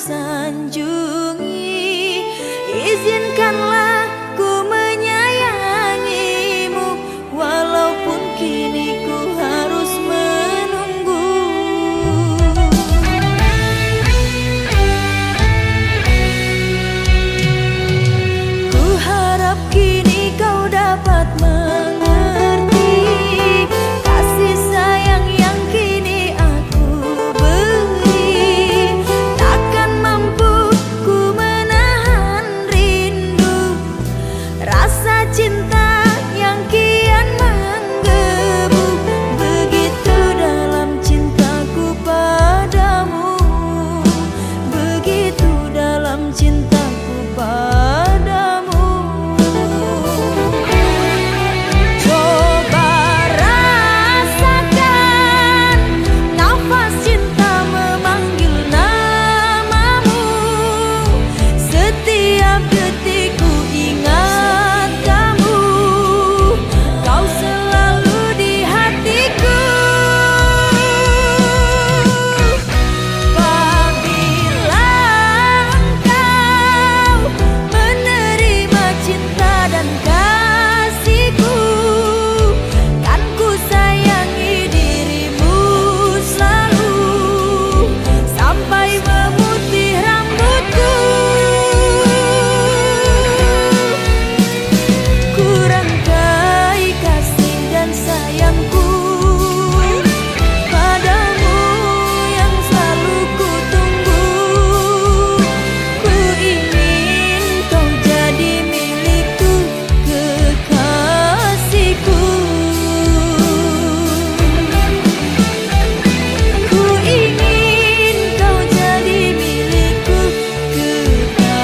sanjungi. Izinkanlah ku menyayangimu, walaupun kini ku harus menunggu. Ku harap kini kau dapat mengerti kasih sayang yang kini aku beri. Takkan mampu ku menahan rindu, rasa cinta yang kian menggebu. Begitu dalam cintaku padamu, begitu dalam cintaku padamu. Coba rasakan nafas cinta memanggil namamu. Setiap detik ku ingat kamu, kau selalu di hatiku. Apabila engkau menerima cinta dan kasihku, kan ku sayangi dirimu selalu sampai memutih rambutku. Ku rangkai kasih dan sayangku padamu yang selalu ku tunggu. Ku ingin kau jadi milikku, kekasihku. Ku ingin kau jadi milikku, kekasihku.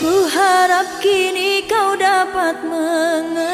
Ku harap kini kau dapat mengerti